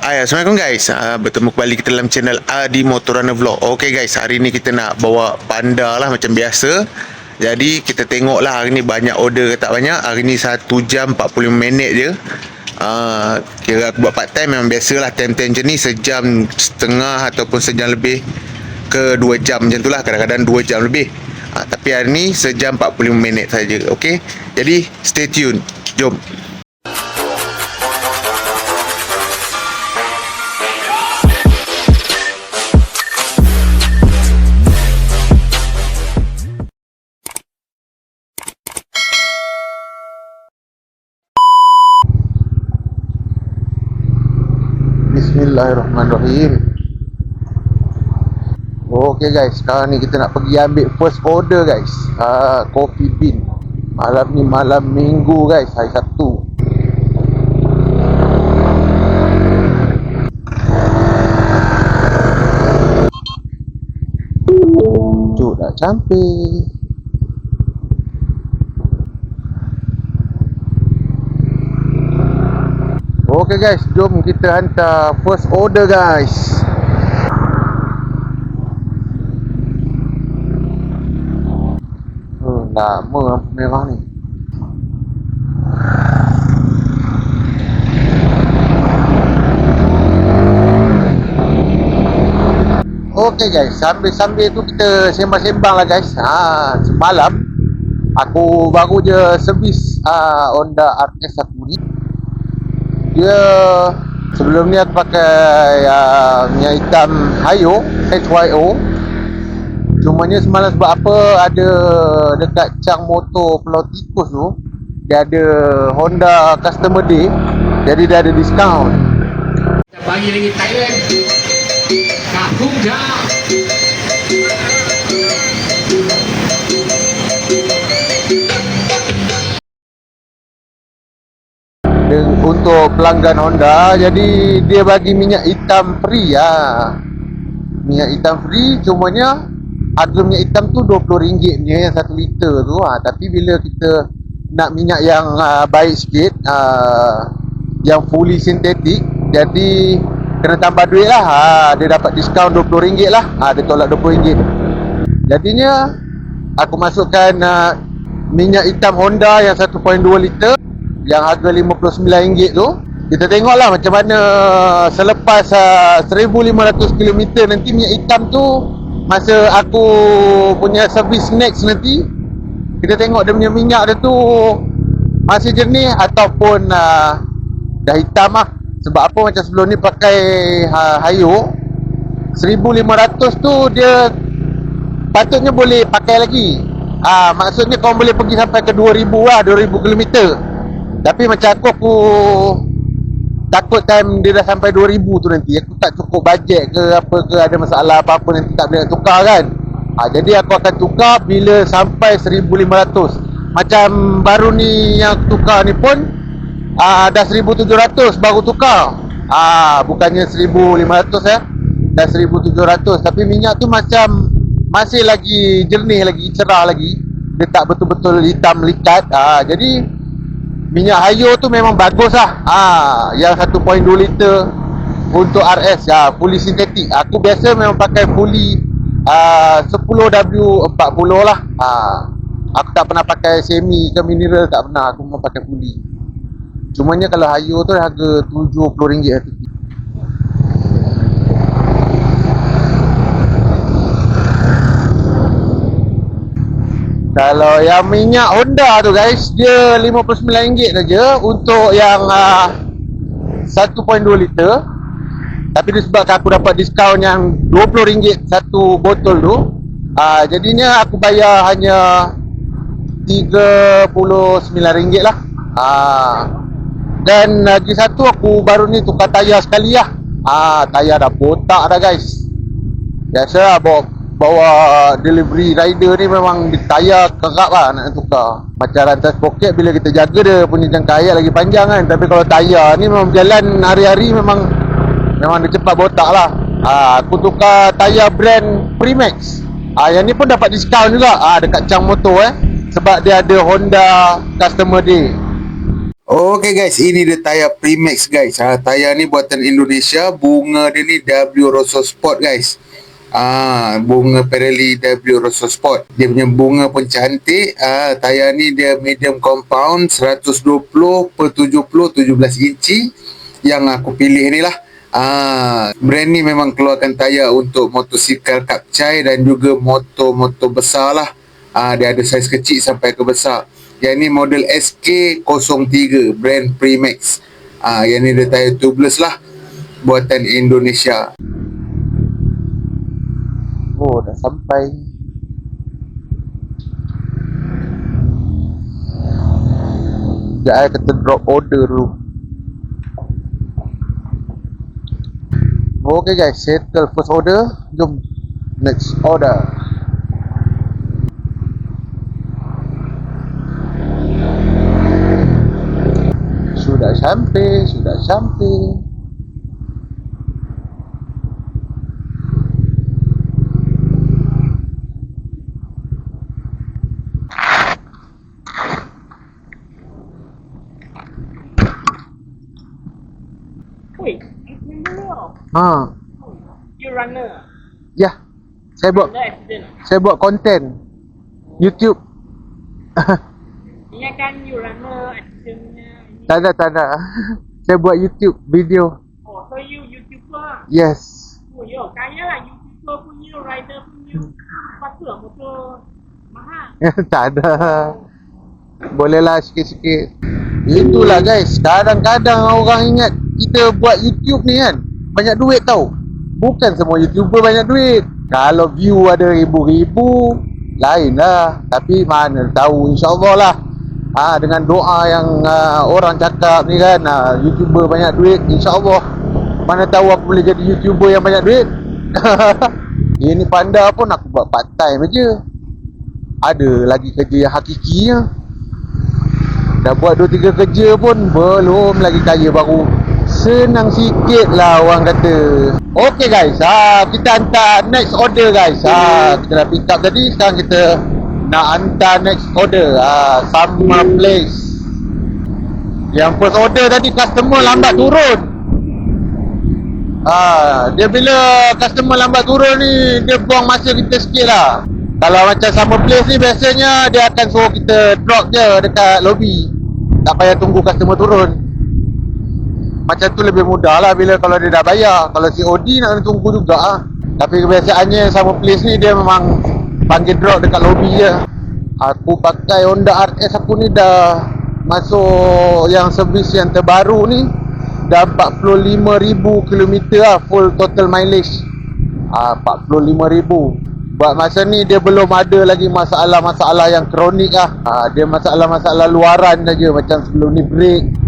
Assalamualaikum guys. Bertemu kembali kita dalam channel Adi Motorana Vlog. Okey guys, hari ni kita nak bawa Panda lah macam biasa. Jadi kita tengok lah hari ni banyak order ke tak banyak. Hari ni 1 jam 45 minit je. Kira aku buat part time memang biasalah, time-time macam ni sejam setengah ataupun sejam lebih ke 2 jam macam tu lah. Kadang-kadang 2 jam lebih. Tapi hari ni sejam 45 minit saja. Okey. Jadi stay tune. Jom. Bismillahirrahmanirrahim. Okay guys, sekarang ni kita nak pergi ambil first order guys. Coffee bean. Malam ni malam minggu guys, hari Sabtu. Cuk dah sampai. Okay guys, jom kita hantar first order guys. Lama lampu merah ni. Okay guys, sambil-sambil tu kita sembang-sembang lah guys. Semalam aku baru je servis Honda RS aku ni. Dia sebelum ni aku pakai minyak hitam Hayo HYO. Cumanya semalam sebab apa, ada dekat Chang Motor Pulau Tikus tu, dia ada Honda Customer Day, jadi dia ada diskaun. Bagi lagi Thailand Kakung dah. Untuk pelanggan Honda, jadi dia bagi minyak hitam free minyak hitam free. Cumanya harga minyak hitam tu RM20 punya yang 1 liter tu. Tapi bila kita nak minyak yang baik sikit, yang fully sintetik, jadi kena tambah duit lah. Dia dapat diskaun RM20 lah. Dia tolak RM20. Jadinya aku masukkan minyak hitam Honda yang 1.2 liter yang harga RM59 tu. Kita tengoklah macam mana selepas 1500 km nanti minyak hitam tu, masa aku punya servis next nanti, kita tengok dia punya minyak dia tu masih jernih ataupun dah hitam lah. Sebab apa, macam sebelum ni pakai Hayo 1500 tu dia patutnya boleh pakai lagi. Maksudnya kau boleh pergi sampai ke 2000 lah, 2000 km. Tapi macam aku takut time dia dah sampai 2000 tu nanti aku tak cukup bajet ke apa ke, ada masalah apa-apa nanti tak boleh nak tukar kan. Jadi aku akan tukar bila sampai 1500. Macam baru ni yang aku tukar ni pun dah 1700 baru tukar. Bukannya 1500 dah 1700. Tapi minyak tu macam masih lagi jernih lagi, cerah lagi. Dia tak betul-betul hitam likat. Jadi minyak Hayo tu memang bagus lah. Yang 1.2 liter untuk RS fully sintetik. Aku biasa memang pakai fully 10W40 lah. Aku tak pernah pakai semi ke mineral, tak pernah. Aku memang pakai fully. Cumanya kalau Hayo tu harga RM70 satu. Kalau yang minyak Honda tu guys, dia RM59 saja untuk yang 1.2 liter. Tapi disebabkan aku dapat diskaun yang RM20 satu botol tu, jadinya aku bayar hanya RM39 lah. Dan lagi satu, aku baru ni tukar tayar sekali lah. Tayar dah botak dah guys. Biasalah bawa delivery rider ni memang tayar kerap lah nak tukar. Macam rantas poket, bila kita jaga dia punya jangka hayat lagi panjang kan. Tapi kalau tayar ni memang berjalan hari-hari, memang dia cepat botak lah. Aku tukar tayar brand Primax. Yang ni pun dapat diskaun juga dekat Chang Motor sebab dia ada Honda Customer Day. Okay guys, ini dia tayar Primax guys. Tayar ni buatan Indonesia. Bunga dia ni W Rosso Sport guys. Bunga Pirelli W Rosso Sport. Dia punya bunga pun cantik. Tayar ni dia medium compound 120 per 70 17 inci. Yang aku pilih ni lah. Brand ni memang keluarkan tayar untuk motosikal kapcai dan juga motor-motor besar lah. Dia ada saiz kecil sampai ke besar. Yang ni model SK03 brand Primax. Yang ni dia tayar tubeless lah, buatan Indonesia. Oh, dah sampai. Sekejap kita drop order dulu. Okay guys, settle first order. Jom next order. Sudah sampai. Wait, accident dulu. You runner. Ya. Runner accident. Saya buat konten YouTube. Ingatkan you runner accidentnya. Tak ada. Saya buat YouTube video. Oh, so you YouTuber. Yes. Oh, yo, kaya lah YouTuber punya, rider punya. Patut lah motor mahal. Tak ada. Bolehlah sikit-sikit. Itulah guys, kadang-kadang orang ingat kita buat YouTube ni kan banyak duit tau. Bukan semua YouTuber banyak duit. Kalau view ada ribu-ribu, lain lah. Tapi mana tahu, insyaAllah lah. Dengan doa yang orang cakap ni kan, YouTuber banyak duit, insyaAllah. Mana tahu aku boleh jadi YouTuber yang banyak duit. Ini Panda pun aku buat part time je. Ada lagi kerja yang hakikinya. Dah buat 2-3 kerja pun belum lagi kaya baru. Senang sikit lah orang kata. Okay guys, kita hantar next order guys. Kita dah pick up tadi, sekarang kita nak hantar next order. Sama place. Yang first order tadi customer lambat turun. Dia bila customer lambat turun ni, dia buang masa kita sikit lah. Kalau macam sama place ni, biasanya dia akan suruh kita drop je dekat lobby. Tak payah tunggu customer turun. Macam tu lebih mudah lah bila kalau dia dah bayar. Kalau COD nak kena tunggu juga lah. Tapi kebiasaannya sama place ni dia memang panggil drop dekat lobby je. Aku pakai Honda RS aku ni dah masuk yang servis yang terbaru ni. Dah 45,000 km lah full total mileage. 45,000. Buat masa ni dia belum ada lagi masalah-masalah yang kronik lah. Dia masalah-masalah luaran saja. Macam sebelum ni brake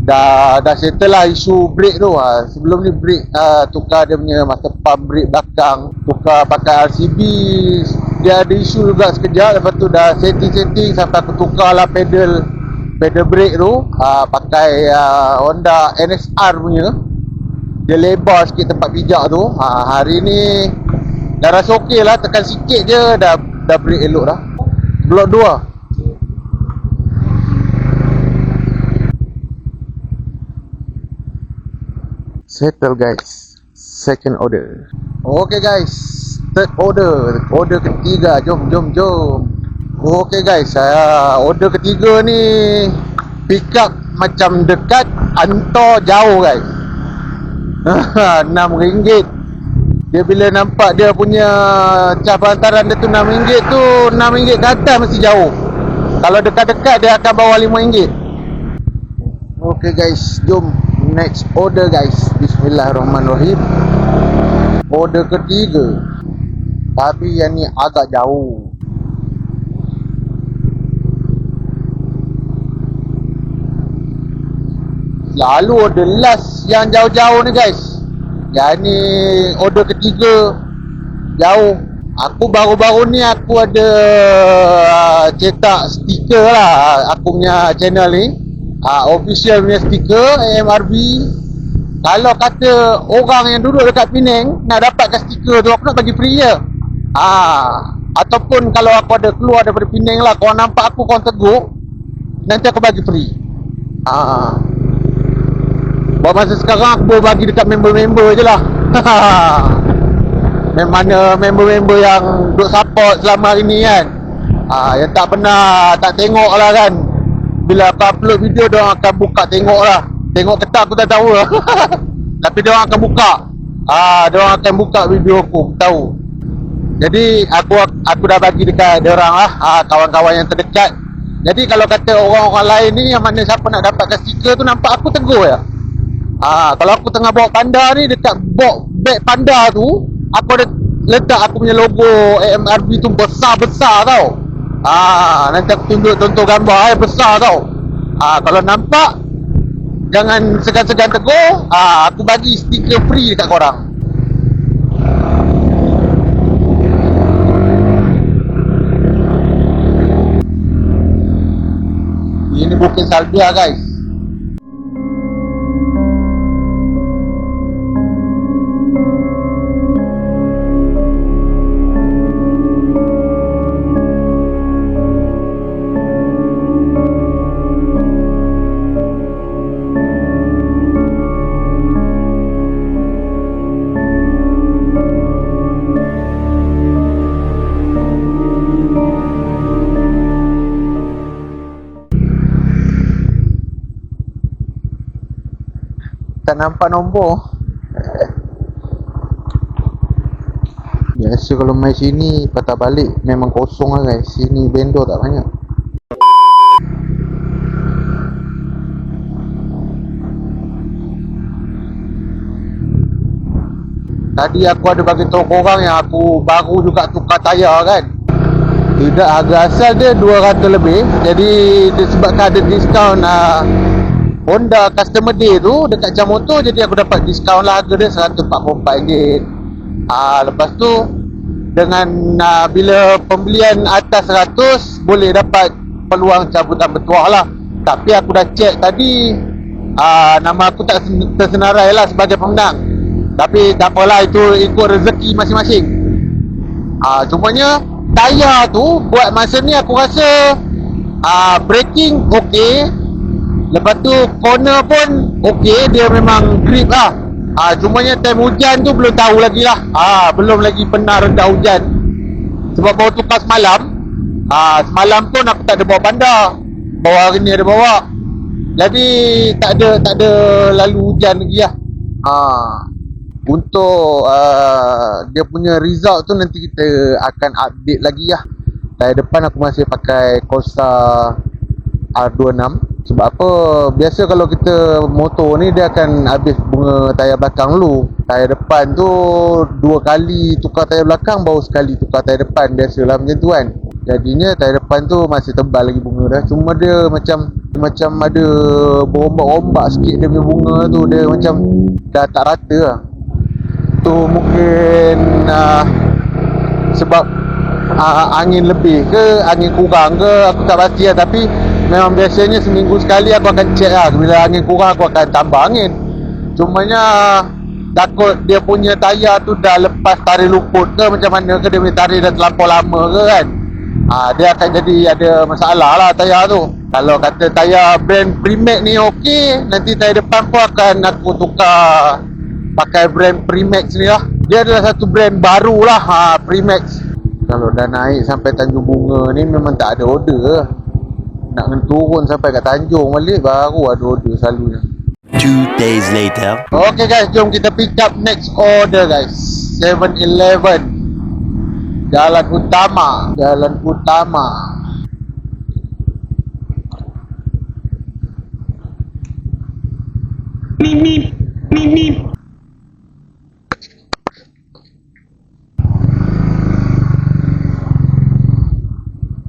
dah settle lah isu brake tu. Sebelum ni brake tukar dia punya master pump brake belakang, tukar pakai RCB, dia ada isu juga sekejap. Lepas tu dah setting sampai aku tukar lah pedal brake tu, pakai Honda NSR punya. Dia lebar sikit tempat pijak tu. Hari ni dah rasa okey lah, tekan sikit je dah brake elok dah. Blok 2. Settle guys. Second order. Okay guys, third order. Order ketiga. Jom. Okay guys, order ketiga ni pick up macam dekat, hantar jauh guys. RM6. Dia bila nampak dia punya cas hantaran dia tu RM6 tu, RM6 ke atas mesti jauh. Kalau dekat-dekat dia akan bawa RM5. Okay guys, jom next order guys. Bismillahirrahmanirrahim. Order ketiga, tapi yang ni agak jauh. Lalu order last yang jauh-jauh ni guys. Yang ni order ketiga, jauh. Aku baru-baru ni aku ada cetak stiker lah aku punya channel ni. Official punya stiker AMRB. Kalau kata orang yang duduk dekat Penang nak dapatkan stiker tu, aku nak bagi free je. Ataupun kalau aku ada keluar daripada Penang lah, korang nampak aku, korang tegur, nanti aku bagi free. Buat masa sekarang aku bagi dekat member-member je lah. Mana member-member yang duk support selama hari ni kan, yang tak pernah tak tengok lah kan, bila aku upload video diorang akan buka tengok lah. Tengok ke tak aku tak tahu lah. Tapi diorang akan buka, diorang akan buka video aku tahu. Jadi aku dah bagi dekat diorang lah, kawan-kawan yang terdekat. Jadi kalau kata orang-orang lain ni yang mana siapa nak dapatkan stiker tu, nampak aku tegur ya. Kalau aku tengah bawa panda ni, dekat bag panda tu aku ada letak aku punya logo AMRB tu besar-besar tau. Nanti aku tunjuk contoh gambar besar tau. Kalau nampak, jangan segan-segan tegur. Aku bagi stiker free dekat korang. Ini Bukit Salbia guys. Tak nampak nombor. Biasa kalau main sini patah balik memang kosong lah guys. Sini vendor tak banyak. Tadi aku ada bagi tahu korang yang aku baru juga tukar tayar kan. Tidak, harga asal dia 200 lebih. Jadi disebabkan ada diskaun Honda Customer Day tu dekat Jam Motor, jadi aku dapat diskaun lah, harga dia RM144. Lepas tu dengan bila pembelian atas 100 boleh dapat peluang cabutan bertuah lah. Tapi aku dah check tadi, nama aku tak tersenarai lah sebagai pemenang. Tapi tak apalah, itu ikut rezeki masing-masing. Cumanya tayar tu buat masa ni aku rasa braking okey. Lepas tu corner pun okey, dia memang grip lah. Cumanya time hujan tu belum tahu lagi lah. Belum lagi pernah rendah hujan. Sebab baru tukar semalam. Semalam pun aku tak ada bawa panda. Bawa hari ni ada bawa. Jadi tak ada lalu hujan lagi lah. Untuk dia punya result tu nanti kita akan update lagi lah. Tayar depan aku masih pakai Corsa R26. Sebab apa, biasa kalau kita motor ni dia akan habis bunga tayar belakang dulu. Tayar depan tu 2 kali tukar tayar belakang, baru sekali tukar tayar depan. Biasalah macam tu kan. Jadinya tayar depan tu masih tebal lagi bunga dah. Cuma dia macam ada berombak-ombak sikit dia punya bunga tu. Dia macam dah tak rata lah. Tu mungkin sebab angin lebih ke angin kurang ke, aku tak pasti lah. Tapi memang biasanya seminggu sekali aku akan check lah. Bila angin kurang aku akan tambah angin. Cumanya takut dia punya tayar tu dah lepas tarik luput ke macam mana ke, dia punya tarik dah terlampau lama ke kan. Dia akan jadi ada masalah lah tayar tu. Kalau kata tayar brand Premax ni okey, nanti tayar depan pun akan aku tukar pakai brand Premax ni lah. Dia adalah satu brand baru lah, Premax. Kalau dah naik sampai Tanjung Bunga ni memang tak ada order. Nak kena turun sampai kat Tanjung balik baru ada order selalunya. 2 days later. Okay guys, jom kita pick up next order guys. 7-Eleven Jalan Utama. Mip.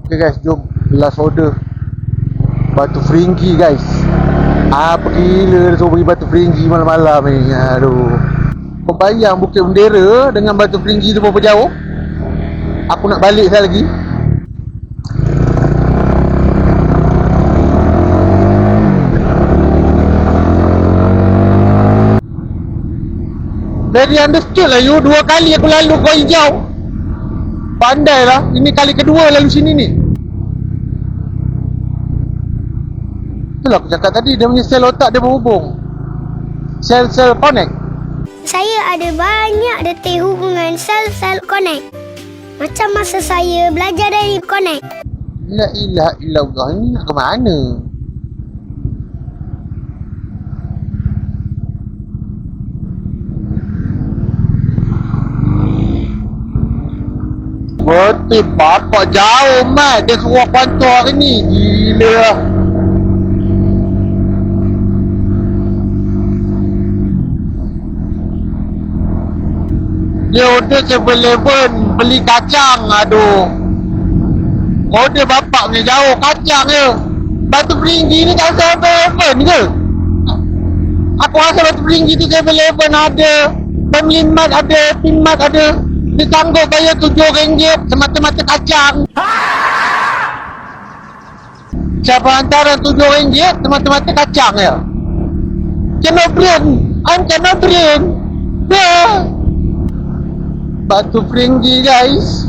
Okay guys, jom last order. Batu Feringgi guys. Apa gila dia suruh pergi Batu Feringgi malam-malam ni. Aduh. Kau bayang Bukit Bendera dengan Batu Feringgi tu berapa jauh? Aku nak balik sekali lagi. Very understood lah you. 2 kali aku lalu kau hijau. Pandai lah. Ini kali kedua lalu sini ni. Itulah aku cakap tadi, dia punya sel otak dia berhubung. Sel-sel connect. Saya ada banyak detik hubungan sel-sel connect. Macam masa saya belajar dari connect. La ilaha illallah, ni nak ke mana? Betul, bapak jauh mat. Dia suruh pantau hari ni. Gila lah. Dia order 7-Eleven, beli kacang. Aduh. Order bapak punya jauh, kacang je. Batu Peringgi ni tak 7-Eleven ke? Aku rasa Batu Peringgi tu 7-Eleven ada, Family Mart ada, Pinmart ada. Dia sanggup bayar RM7 semata-mata kacang. Siapa hantaran RM7 semata-mata kacang ya? Cannot brain. I'm cannot brain. Yeah. Batu Peringgi guys.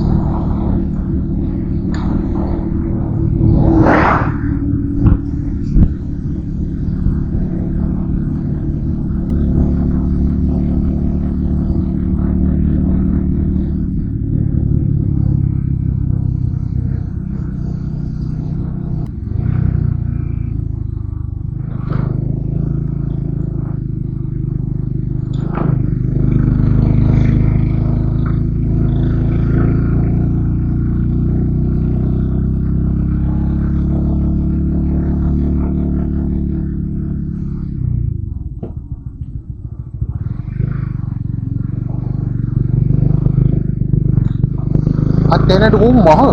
Antena di rumah.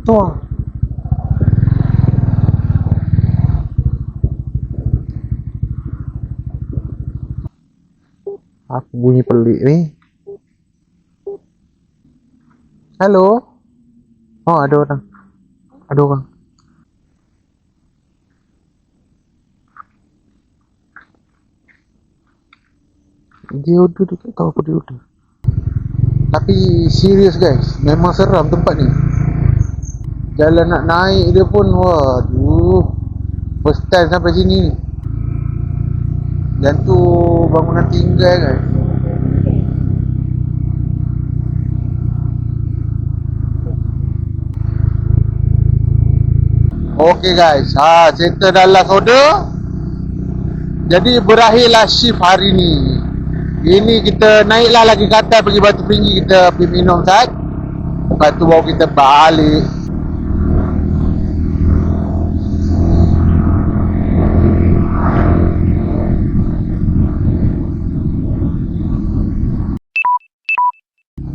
Tuh. Apa bunyi pelik ni? Halo? Oh, ada orang. Ada orang. Dia order, dia tak tahu apa dia order. Tapi serius guys, memang seram tempat ni. Jalan nak naik dia pun, waduh. First time sampai sini ni. Dan tu bangunan tinggal kan. Okay guys, settle dah last order. Jadi berakhirlah shift hari ni. Ini kita naiklah lagi ke atas pergi Batu Peringgi, kita pergi minum sat. Lepas tu baru kita balik.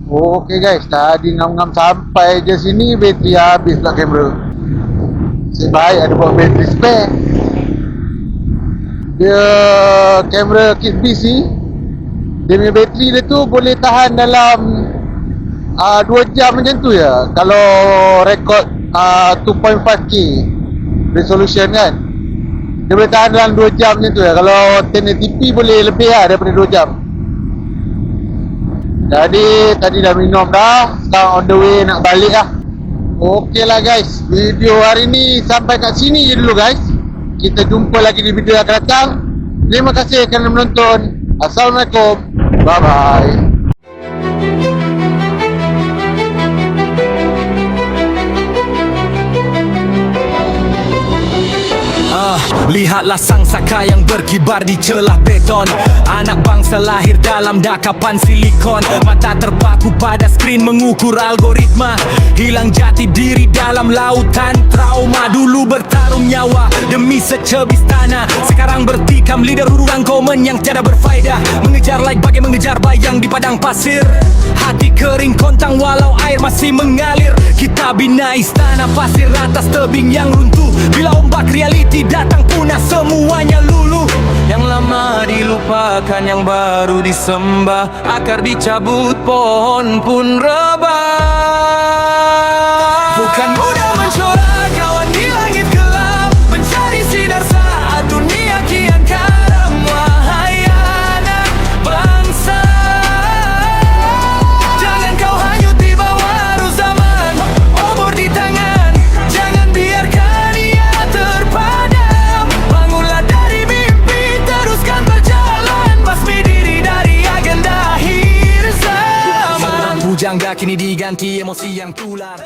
Okay guys, tadi ngam-ngam sampai je sini, bateri habis pula kamera. Sebaik ada buat bateri spare. Dia kamera kit BC, dia punya bateri dia tu boleh tahan dalam 2 jam macam tu ya. Kalau rekod 2.5K resolution kan, dia boleh tahan dalam 2 jam macam tu ya. Kalau 1080p boleh lebih lah daripada 2 jam. Jadi tadi dah minum dah, sekarang on the way nak balik lah. Okey lah guys, video hari ni sampai kat sini je dulu guys. Kita jumpa lagi di video yang akan datang. Terima kasih kerana menonton. Assalamualaikum. Bye bye. Lihatlah sang saka yang berkibar di celah beton. Anak bangsa lahir dalam dakapan silikon. Mata terpaku pada skrin mengukur algoritma. Hilang jati diri dalam lautan trauma. Dulu bertarung nyawa demi secebis tanah. Sekarang bertikam lidah ruang komen yang tiada berfaedah. Mengejar like bagai mengejar bayang di padang pasir. Hati kering kontang walau air masih mengalir. Kita bina istana pasir atas tebing yang runtuh. Bila ombak realiti datang punah semuanya luluh. Yang lama dilupakan, yang baru disembah. Akar dicabut, pohon pun rebah. Bukan mudah bangga kini diganti emosi yang tular.